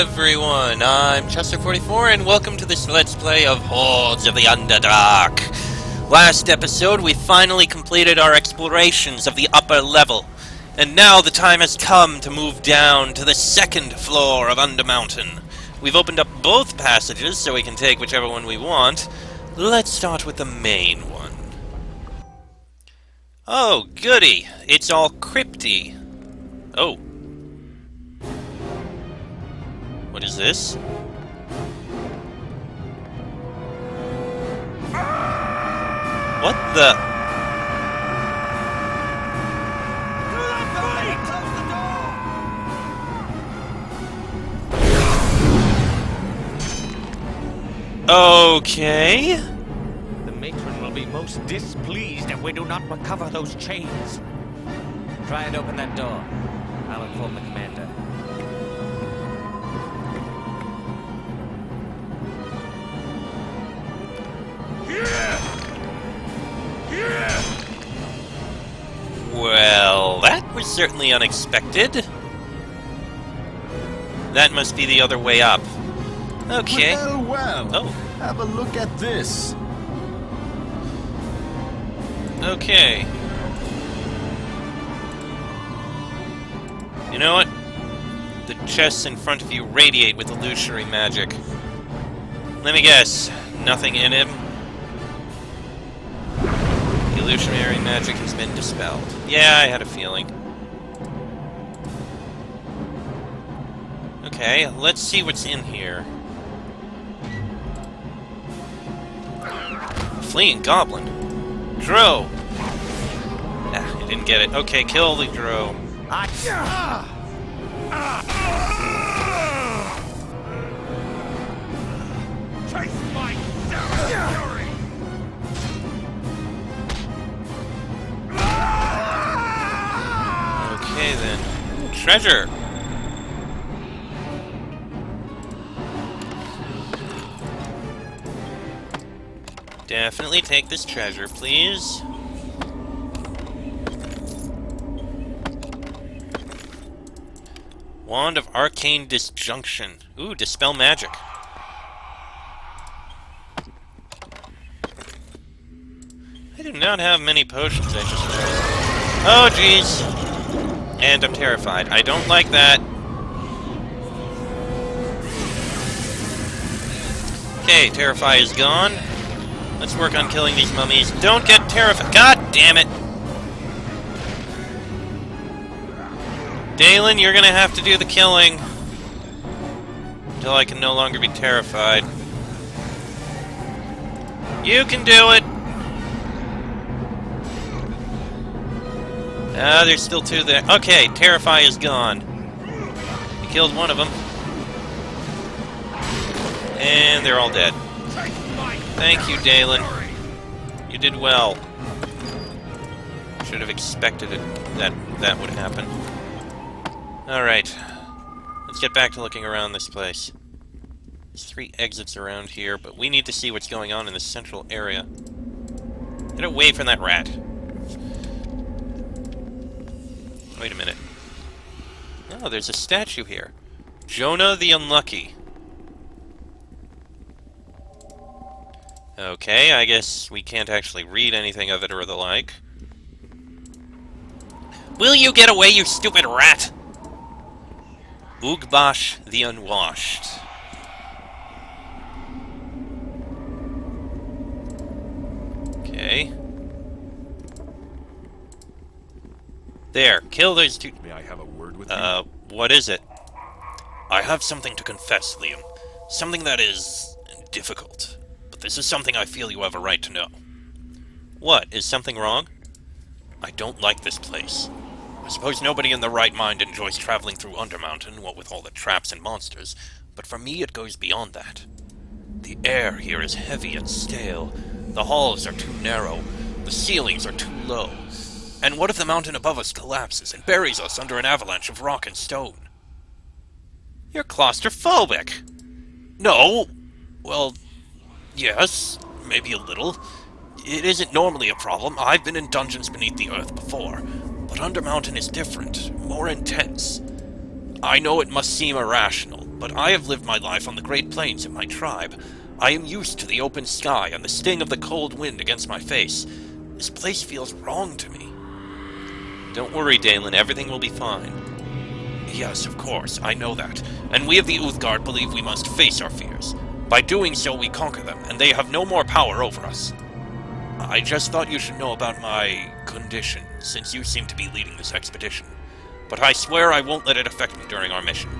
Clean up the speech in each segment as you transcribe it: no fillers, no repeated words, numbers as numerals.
everyone, I'm Chester44 and welcome to this Let's Play of Hordes of the Underdark. Last episode we finally completed our explorations of the upper level, and now the time has come to move down to the second floor of Undermountain. We've opened up both passages so we can take whichever one we want. Let's start with the main one. Oh, goody! It's all crypty. Oh. What is this? What the? Okay. The matron will be most displeased if we do not recover those chains. Try and open that door. I'll inform the commander. Well, that was certainly unexpected. That must be the other way up. Okay. Well. Oh. Have a look at this. Okay. You know what? The chests in front of you radiate with illusory magic. Let me guess. Nothing in him? Illusionary magic has been dispelled. Yeah, I had a feeling. Okay, let's see what's in here. Fleeing goblin. Drow! Ah, I didn't get it. Okay, kill the drow. Chase my fury! Okay then. Treasure! Definitely take this treasure, please. Wand of Arcane Disjunction. Ooh, dispel magic. I do not have many potions, I just noticed. Oh, jeez. And I'm terrified. I don't like that. Okay, Terrify is gone. Let's work on killing these mummies. Don't get terrified. God damn it! Dalen, you're gonna have to do the killing. Until I can no longer be terrified. You can do it! Ah, there's still two there. Okay, Terrify is gone. You killed one of them. And they're all dead. Thank you, Dalen. You did well. Should have expected it that would happen. Alright. Let's get back to looking around this place. There's 3 exits around here, but we need to see what's going on in the central area. Get away from that rat. Wait a minute. Oh, there's a statue here. Jonah the Unlucky. Okay, I guess we can't actually read anything of it or the like. Will you get away, you stupid rat? Ugbash the Unwashed. Okay. There, kill those two. May I have a word with you? What is it? I have something to confess, Liam. Something that is difficult. But this is something I feel you have a right to know. What? Is something wrong? I don't like this place. I suppose nobody in their right mind enjoys traveling through Undermountain, what with all the traps and monsters, but for me it goes beyond that. The air here is heavy and stale. The halls are too narrow. The ceilings are too low. And what if the mountain above us collapses and buries us under an avalanche of rock and stone? You're claustrophobic. No. Well, yes, maybe a little. It isn't normally a problem. I've been in dungeons beneath the earth before. But Undermountain is different, more intense. I know it must seem irrational, but I have lived my life on the Great Plains of my tribe. I am used to the open sky and the sting of the cold wind against my face. This place feels wrong to me. Don't worry, Dalen, everything will be fine. Yes, of course, I know that. And we of the Uthgard believe we must face our fears. By doing so, we conquer them, and they have no more power over us. I just thought you should know about my condition, since you seem to be leading this expedition. But I swear I won't let it affect me during our mission.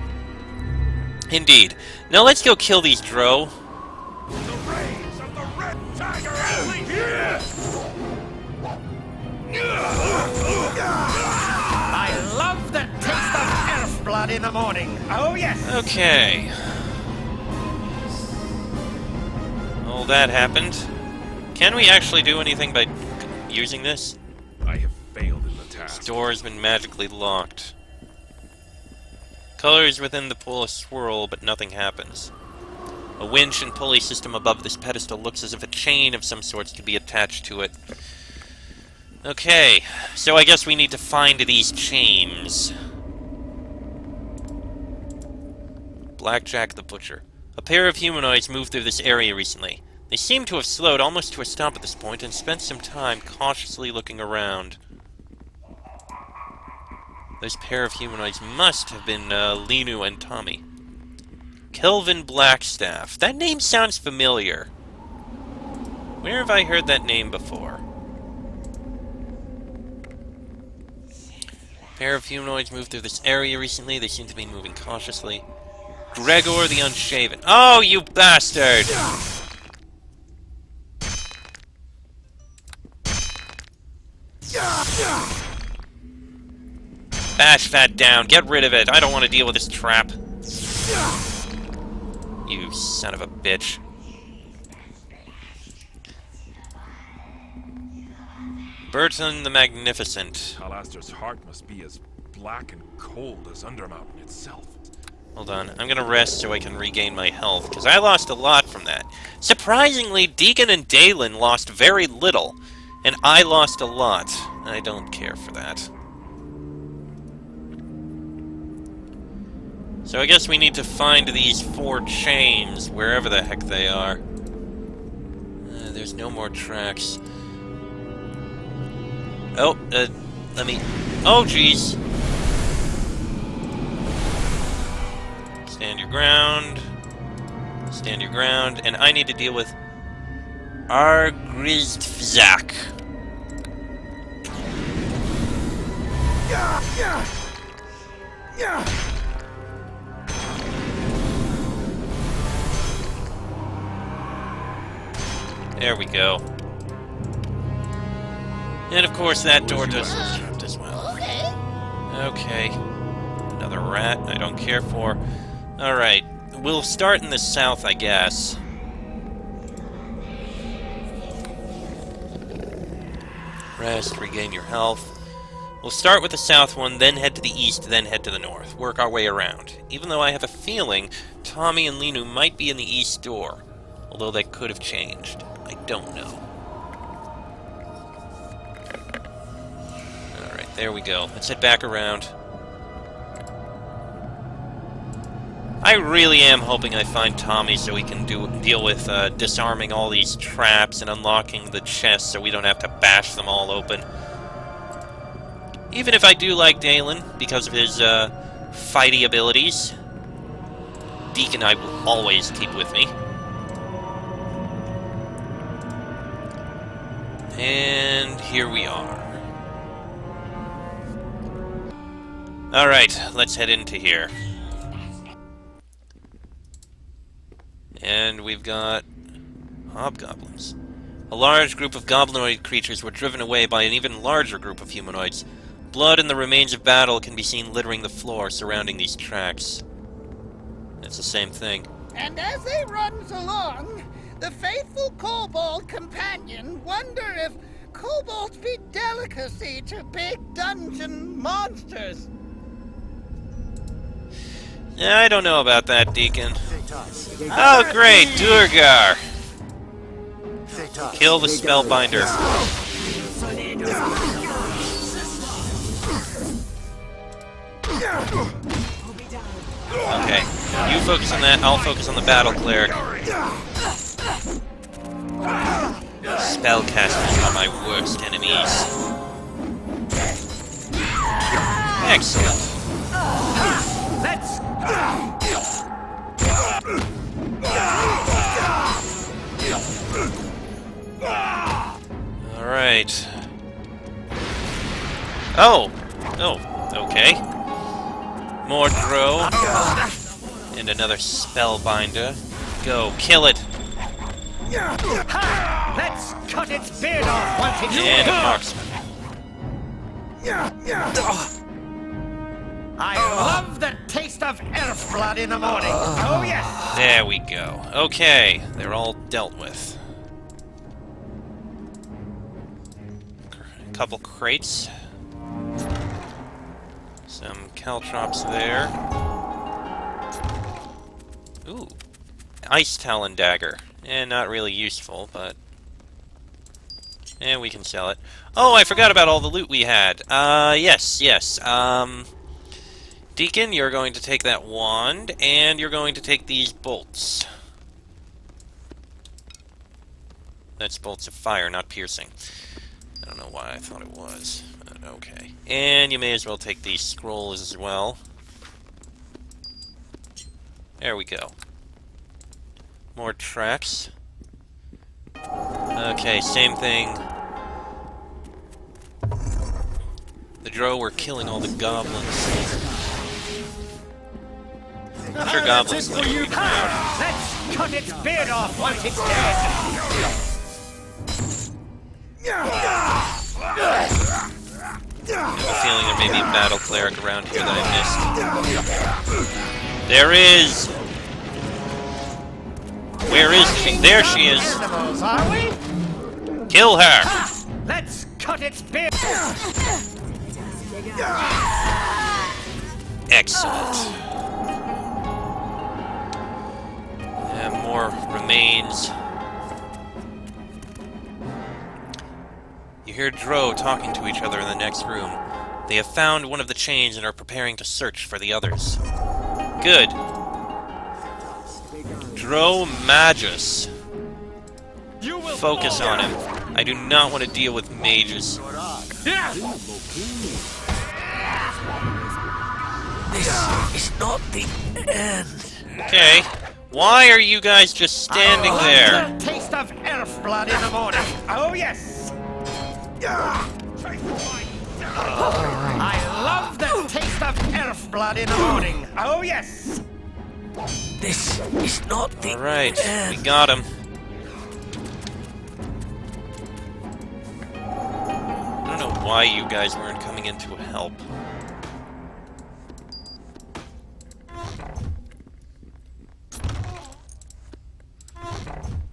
Indeed. Now let's go kill these drow. The rays of the red tiger alley here! I love the taste of elf blood in the morning. Oh, yes. Okay. All that happened. Can we actually do anything by using this? I have failed in the task. This door has been magically locked. Colors within the pool swirl, but nothing happens. A winch and pulley system above this pedestal looks as if a chain of some sorts could be attached to it. Okay, so I guess we need to find these chains. Blackjack the Butcher. A pair of humanoids moved through this area recently. They seem to have slowed almost to a stop at this point and spent some time cautiously looking around. Those pair of humanoids must have been Linu and Tommy. Kelvin Blackstaff. That name sounds familiar. Where have I heard that name before? Pair of humanoids moved through this area recently. They seem to be moving cautiously. Gregor the Unshaven. Oh, you bastard! Bash that down. Get rid of it. I don't want to deal with this trap. You son of a bitch. Burton the Magnificent. Alastair's heart must be as black and cold as Undermountain itself. Hold on. I'm gonna rest so I can regain my health, because I lost a lot from that. Surprisingly, Deacon and Dalen lost very little, and I lost a lot. I don't care for that. So I guess we need to find these 4 chains, wherever the heck they are. There's no more tracks. Oh, let me... Oh, jeez! Stand your ground. Stand your ground. And I need to deal with Argristvzak. There we go. And of course that door does shut as well. Okay. Another rat I don't care for. Alright. We'll start in the south, I guess. Rest, regain your health. We'll start with the south one, then head to the east, then head to the north. Work our way around. Even though I have a feeling Tommy and Linu might be in the east door. Although that could have changed. I don't know. Alright, there we go. Let's head back around. I really am hoping I find Tommy so we can deal with disarming all these traps and unlocking the chests so we don't have to bash them all open. Even if I do like Dalen because of his fighty abilities, Deacon I will always keep with me. And here we are. Alright, let's head into here. And we've got hobgoblins. A large group of goblinoid creatures were driven away by an even larger group of humanoids. Blood and the remains of battle can be seen littering the floor surrounding these tracks. It's the same thing. And as they runs along, the faithful kobold companion wonder if kobolds be delicacy to big dungeon monsters. Yeah, I don't know about that, Deacon. Oh, great, Durgar! Kill the Spellbinder. Okay, you focus on that. I'll focus on the battle cleric. Spellcasters are my worst enemies. Excellent. Let's... Alright. Oh! Oh, okay. More drow. And another spellbinder. Go, kill it! Let's cut its beard off once it's... And a marksman. I love the taste of elf blood in the morning. Oh, yes. There we go. Okay, they're all dealt with. A couple crates. Some caltrops there. Ooh. Ice Talon Dagger. Not really useful, but... we can sell it. Oh, I forgot about all the loot we had. Yes. Deacon, you're going to take that wand, and you're going to take these bolts. That's bolts of fire, not piercing. I don't know why I thought it was, but okay. And you may as well take these scrolls as well. There we go. More tracks. Okay, same thing. The drow were killing all the goblins. I'm sure goblins like to be proud. Let's cut its beard off once it's dead. I have a feeling there may be a battle cleric around here that I missed. There is! Where is she? There she is! Animals, are we? Kill her! Let's cut its beard. Excellent. And more remains. You hear drow talking to each other in the next room. They have found one of the chains and are preparing to search for the others. Good. Drow Magus. Focus on him. I do not want to deal with mages. This is not the end. Okay. Why are you guys just standing there? The taste of elf blood in the morning. Oh, yes. I love the taste of elf blood in the morning. Oh, yes. This is not the Alright, end. we got him. I don't know why you guys weren't coming in to help.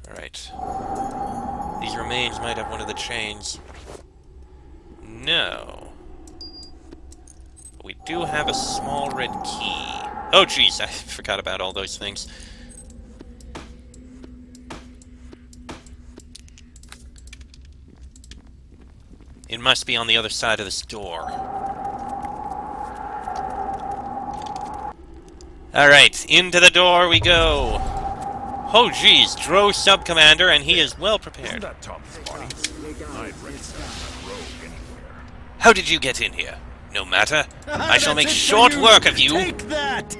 Alright. These remains might have one of the chains. No. But we do have a small red key. Oh jeez, I forgot about all those things. It must be on the other side of this door. Alright, into the door we go! Oh geez, Drow Sub-Commander, and he is well prepared. That Tommy's body. I'd recognize that rogue anywhere. How did you get in here? No matter. I shall make short work of you. Take that!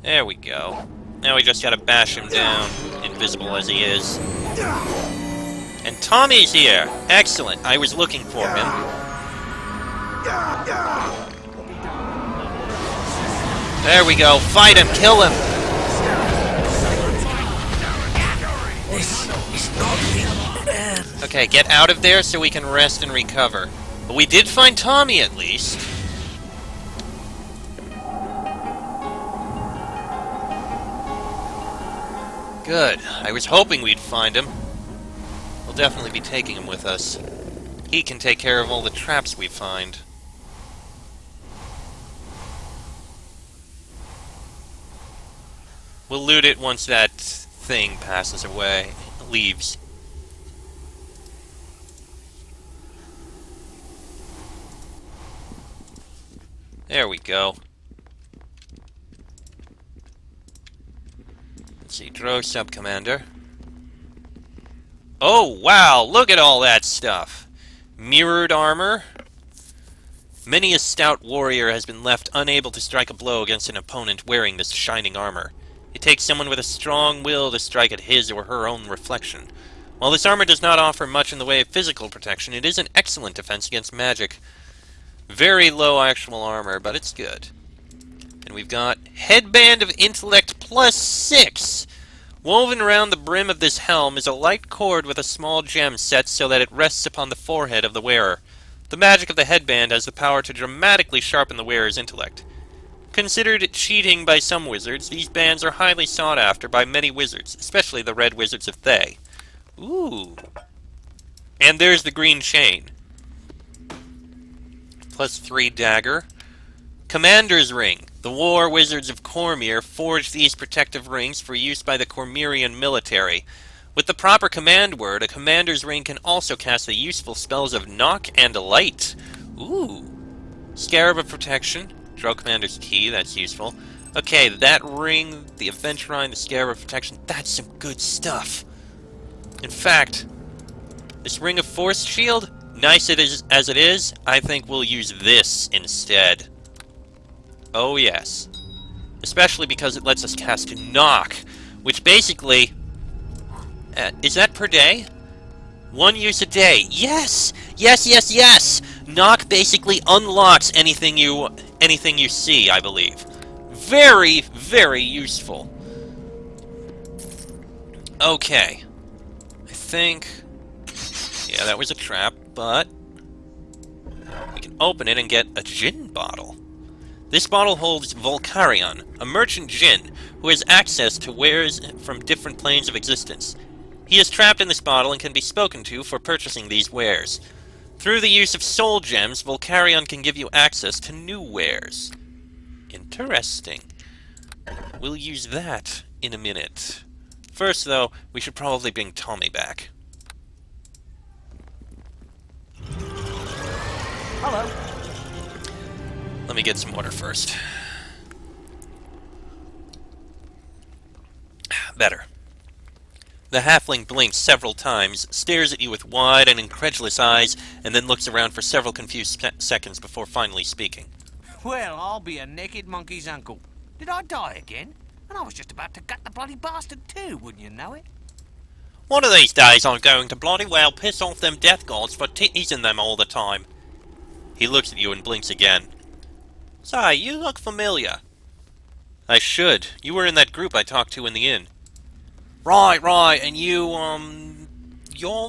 There we go. Now we just gotta bash him down, invisible as he is. And Tommy's here! Excellent, I was looking for him. There we go, fight him, kill him! This is not the end. Okay, get out of there so we can rest and recover. But we did find Tommy at least. Good. I was hoping we'd find him. We'll definitely be taking him with us. He can take care of all the traps we find. We'll loot it once that thing passes away. Leaves. There we go. Let's see, Drow Sub-Commander. Oh, wow! Look at all that stuff! Mirrored armor. Many a stout warrior has been left unable to strike a blow against an opponent wearing this shining armor. It takes someone with a strong will to strike at his or her own reflection. While this armor does not offer much in the way of physical protection, it is an excellent defense against magic. Very low actual armor, but it's good. And we've got Headband of Intellect +6! Woven around the brim of this helm is a light cord with a small gem set so that it rests upon the forehead of the wearer. The magic of the headband has the power to dramatically sharpen the wearer's intellect. Considered cheating by some wizards, these bands are highly sought after by many wizards, especially the Red Wizards of Thay. Ooh. And there's the green chain. +3 dagger. Commander's Ring. The war wizards of Cormyr forged these protective rings for use by the Cormyrian military. With the proper command word, a commander's ring can also cast the useful spells of Knock and Light. Ooh. Scarab of Protection. Drow Commander's Key, that's useful. Okay, that ring, the Aventurine, the Scarab of Protection, that's some good stuff. In fact, this Ring of Force Shield, nice as it is, I think we'll use this instead. Oh yes. Especially because it lets us cast Knock, which basically... is that per day? 1 use a day. Yes! Yes, yes, yes! Knock basically unlocks anything you see, I believe. Very, very useful. Okay. I think... yeah, that was a trap, but... we can open it and get a gin bottle. This bottle holds Volcarion, a merchant djinn, who has access to wares from different planes of existence. He is trapped in this bottle and can be spoken to for purchasing these wares. Through the use of soul gems, Volcarion can give you access to new wares. Interesting. We'll use that in a minute. First, though, we should probably bring Tommy back. Hello. Let me get some water first. Better. The halfling blinks several times, stares at you with wide and incredulous eyes, and then looks around for several confused seconds before finally speaking. Well, I'll be a naked monkey's uncle. Did I die again? And I was just about to gut the bloody bastard too, wouldn't you know it? One of these days I'm going to bloody well piss off them death gods for teasing them all the time. He looks at you and blinks again. Say, you look familiar. I should. You were in that group I talked to in the inn. Right, and you're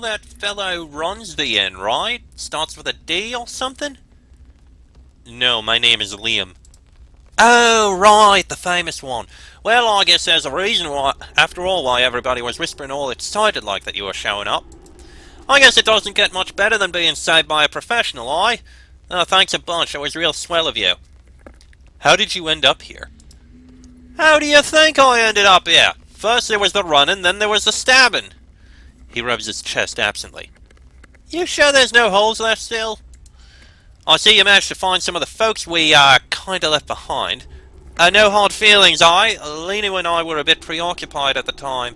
that fellow who runs the inn, right? Starts with a D or something? No, my name is Liam. Oh, right, the famous one. Well, I guess there's a reason why, after all, why everybody was whispering all excited like that you were showing up. I guess it doesn't get much better than being saved by a professional, eh? Oh, thanks a bunch, it was real swell of you. How did you end up here? How do you think I ended up here? First there was the running, then there was the stabbing. He rubs his chest absently. You sure there's no holes left still? I see you managed to find some of the folks we, kinda left behind. No hard feelings, Lena and I were a bit preoccupied at the time.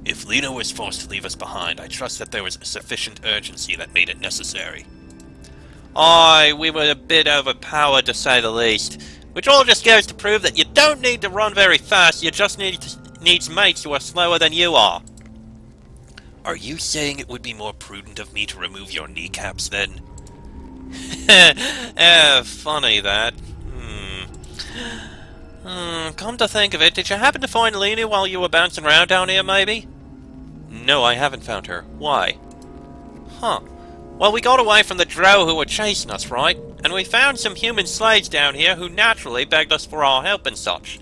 If Lena was forced to leave us behind, I trust that there was sufficient urgency that made it necessary. We were a bit overpowered to say the least. Which all just goes to prove that you don't need to run very fast, you just needs mates who are slower than you are. Are you saying it would be more prudent of me to remove your kneecaps then? Funny that. Come to think of it, did you happen to find Lena while you were bouncing around down here, maybe? No, I haven't found her. Why? Huh. Well, we got away from the drow who were chasing us, right? And we found some human slaves down here who naturally begged us for our help and such.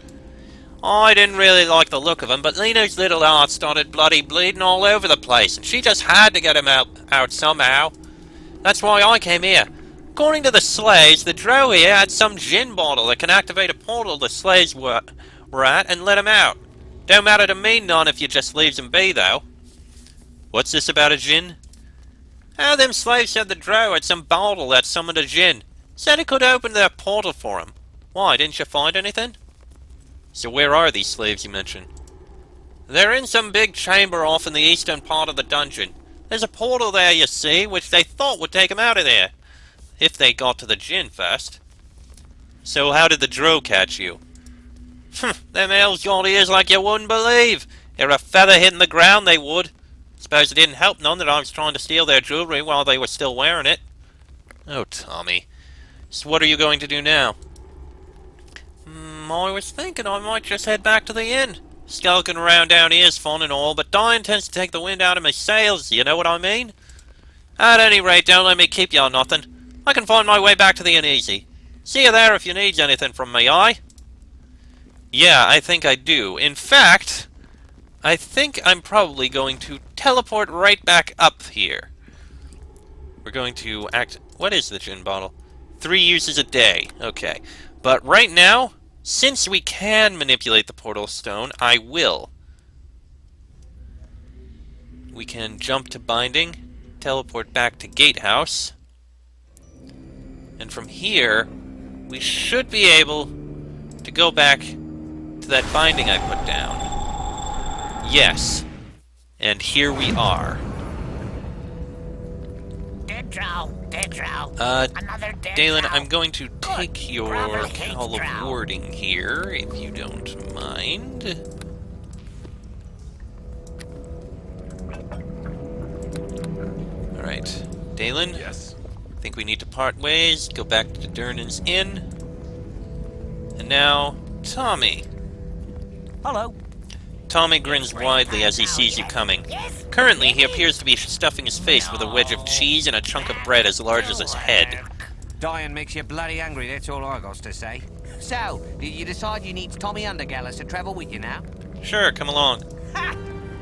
I didn't really like the look of them, but Lena's little heart started bloody bleeding all over the place, and she just had to get him out somehow. That's why I came here. According to the slaves, the drow here had some gin bottle that can activate a portal the slaves were at and let him out. Don't matter to me none if you just leaves him be, though. What's this about a gin? Them slaves said the drow had some bottle that summoned a gin. Said it could open that portal for him. Why, didn't you find anything? So where are these slaves you mentioned? They're in some big chamber off in the eastern part of the dungeon. There's a portal there, you see, which they thought would take them out of there. If they got to the gin first. So how did the drow catch you? Them elves got ears like you wouldn't believe. They're a feather hitting the ground, they would. Suppose it didn't help none that I was trying to steal their jewelry while they were still wearing it. Oh, Tommy. So what are you going to do now? I was thinking I might just head back to the inn. Skulking around down here's fun and all, but dying tends to take the wind out of my sails, you know what I mean? At any rate, don't let me keep you on nothing. I can find my way back to the inn easy. See you there if you need anything from me, aye? Yeah, I think I do. In fact, I think I'm probably going to teleport right back up here. We're going to act... What is the gin bottle? 3 uses a day. Okay. But right now, since we can manipulate the portal stone, I will. We can jump to binding, teleport back to gatehouse, and from here, we should be able to go back to that binding I put down. Yes. And here we are. Dead drow, dead drow. Another dead Dalen, drow. I'm going to take your Bravo Kate call of drow. warding here, if you don't mind. Alright. Dalen? Yes. I think we need to part ways, go back to Durnan's Inn. And now, Tommy. Hello. Tommy grins widely as he sees you coming. Currently, he appears to be stuffing his face with a wedge of cheese and a chunk of bread as large as his head. Dying makes you bloody angry, that's all I got to say. So, did you decide you need Tommy Undergallis to travel with you now? Sure, come along. Ha!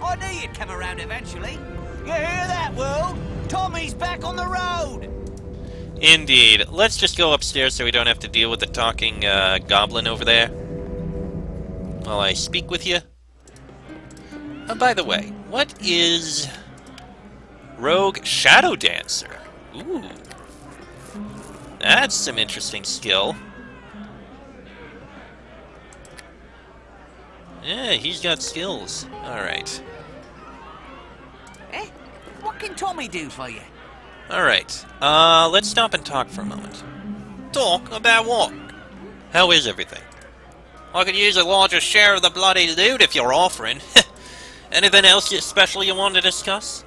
I knew you'd come around eventually. You hear that, world? Tommy's back on the road! Indeed. Let's just go upstairs so we don't have to deal with the talking goblin over there. While I speak with you. By the way, what is Rogue Shadow Dancer? Ooh. That's some interesting skill. Yeah, he's got skills. Alright. Eh? What can Tommy do for you? Alright. Let's stop and talk for a moment. Talk? About what? How is everything? I could use a larger share of the bloody loot if you're offering. Anything else special you want to discuss?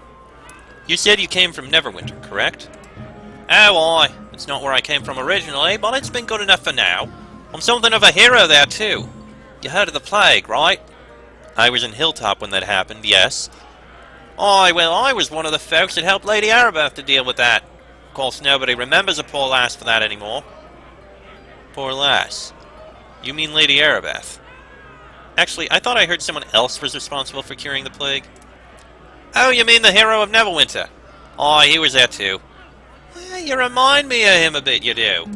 You said you came from Neverwinter, correct? Oh, aye. It's not where I came from originally, but it's been good enough for now. I'm something of a hero there, too. You heard of the plague, right? I was in Hilltop when that happened, yes. Aye, well, I was one of the folks that helped Lady Arabeth to deal with that. Of course, nobody remembers a poor lass for that anymore. Poor lass? You mean Lady Arabeth? Actually, I thought I heard someone else was responsible for curing the plague. Oh, you mean the hero of Neverwinter? Aye, he was there too. You remind me of him a bit, you do.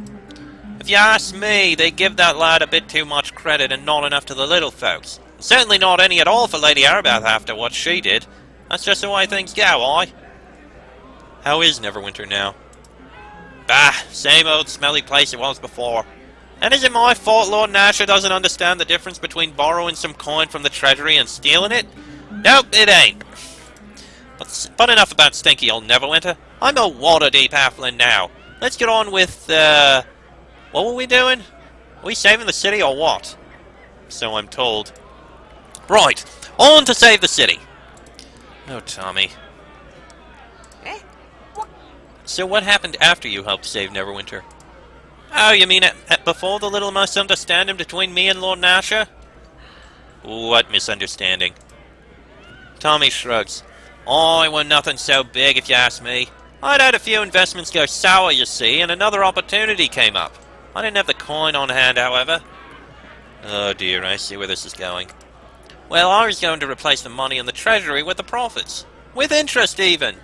If you ask me, they give that lad a bit too much credit and not enough to the little folks. Certainly not any at all for Lady Arabeth after what she did. That's just the way things go, aye. How is Neverwinter now? Bah, same old smelly place it was before. And is it my fault Lord Nasher doesn't understand the difference between borrowing some coin from the treasury and stealing it? Nope, it ain't. But enough about stinky old Neverwinter. I'm a water-deep halfling now. Let's get on with, what were we doing? Are we saving the city or what? So I'm told. Right, on to save the city. Oh, Tommy. Eh? What? So what happened after you helped save Neverwinter? Oh, you mean before the little misunderstanding between me and Lord Nasher? What misunderstanding? Tommy shrugs. Oh, it wasn't nothing so big, if you ask me. I'd had a few investments go sour, you see, and another opportunity came up. I didn't have the coin on hand, however. Oh dear, I see where this is going. Well, I was going to replace the money in the treasury with the profits. With interest, even.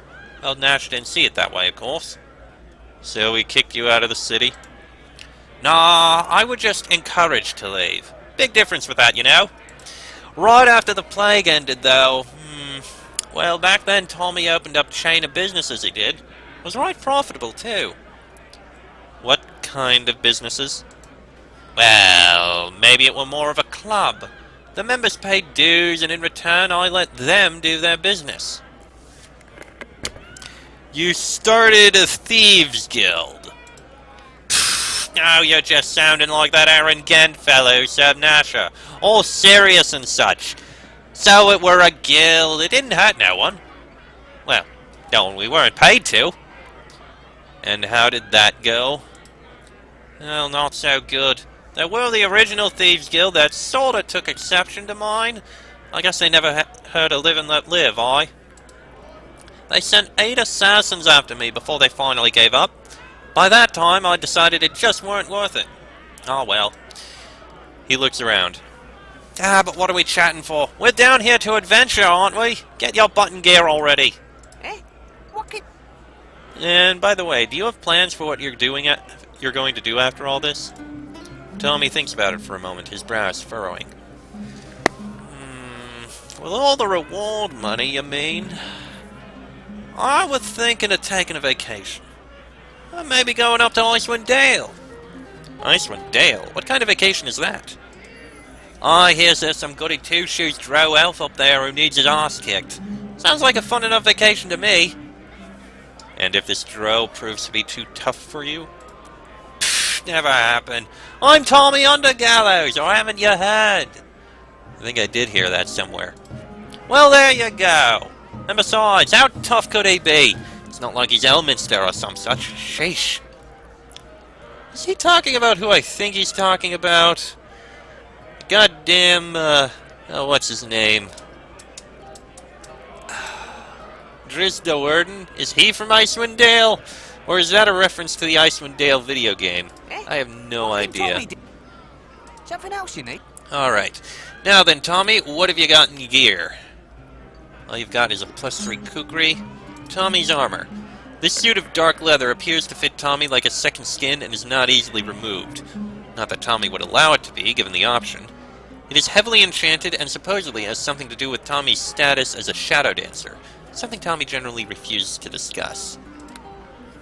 Old Nash didn't see it that way, of course. So he kicked you out of the city? Nah, I was just encouraged to leave. Big difference with that, you know. Right after the plague ended, though, well, back then Tommy opened up a chain of businesses he did. It was right profitable, too. What kind of businesses? Well, maybe it were more of a club. The members paid dues, and in return I let them do their business. You started a thieves' guild. Oh, you're just sounding like that Aaron Gent fellow who served Nasha. All serious and such. So it were a guild. It didn't hurt no one. Well, no, we weren't paid to. And how did that go? Well, not so good. There were the original Thieves Guild that sorta took exception to mine. I guess they never heard a live and let live, aye? They sent 8 assassins after me before they finally gave up. By that time, I decided it just weren't worth it. Oh well. He looks around. Ah, but what are we chatting for? We're down here to adventure, aren't we? Get your button gear already. Eh? What could... And by the way, do you have plans for what you're going to do after all this? Tommy thinks about it for a moment, his brows furrowing. With all the reward money, you mean? I was thinking of taking a vacation. Maybe going up to Icewind Dale. Icewind Dale? What kind of vacation is that? I hear there's some goody two-shoes drow elf up there who needs his ass kicked. Sounds like a fun enough vacation to me. And if this drow proves to be too tough for you? Pfft, never happened. I'm Tommy Undergallows, or haven't you heard? I think I did hear that somewhere. Well, there you go. And besides, how tough could he be? It's not like he's Elminster or some such. Sheesh. Is he talking about who I think he's talking about? Goddamn, oh, what's his name? Drizda Worden? Is he from Icewind Dale? Or is that a reference to the Icewind Dale video game? I have no idea. Something else you need? Alright. Now then, Tommy, what have you got in gear? All you've got is a +3 kukri. Tommy's armor. This suit of dark leather appears to fit Tommy like a second skin and is not easily removed. Not that Tommy would allow it to be, given the option. It is heavily enchanted and supposedly has something to do with Tommy's status as a shadow dancer, something Tommy generally refuses to discuss.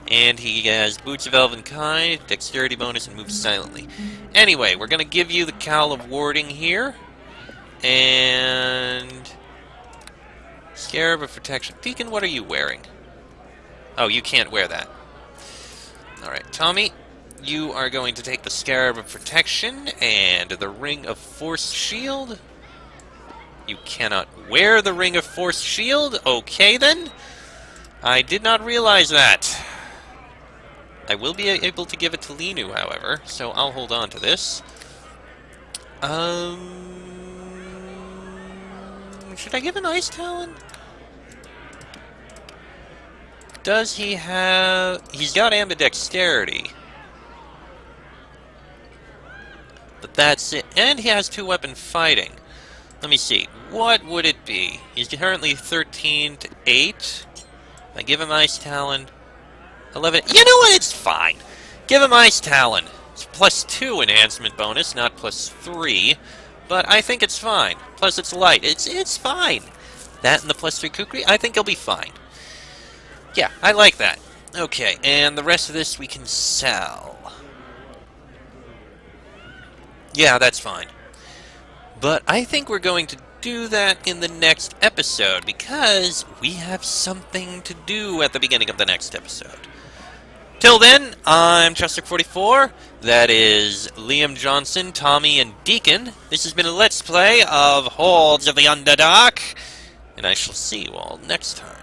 And he has boots of elven kind, dexterity bonus, and moves silently. Anyway, we're going to give you the cowl of warding here. And... Scarab of protection. Deacon, what are you wearing? Oh, you can't wear that. Alright, Tommy, you are going to take the Scarab of Protection and the Ring of Force Shield. You cannot wear the Ring of Force Shield? Okay, then. I did not realize that. I will be able to give it to Linu, however, so I'll hold on to this. Should I give an Ice Talon? Does he have... He's got ambidexterity. But that's it. And he has 2-weapon fighting. Let me see. What would it be? He's currently 13 to 8. If I give him Ice Talon... 11... You know what? It's fine. Give him Ice Talon. It's +2 enhancement bonus, not +3. But I think it's fine. Plus it's light. It's fine. That and the +3 kukri, I think he'll be fine. Yeah, I like that. Okay, and the rest of this we can sell. Yeah, that's fine. But I think we're going to do that in the next episode, because we have something to do at the beginning of the next episode. Till then, I'm Chester44. That is Liam Johnson, Tommy, and Deacon. This has been a Let's Play of Hordes of the Underdark, and I shall see you all next time.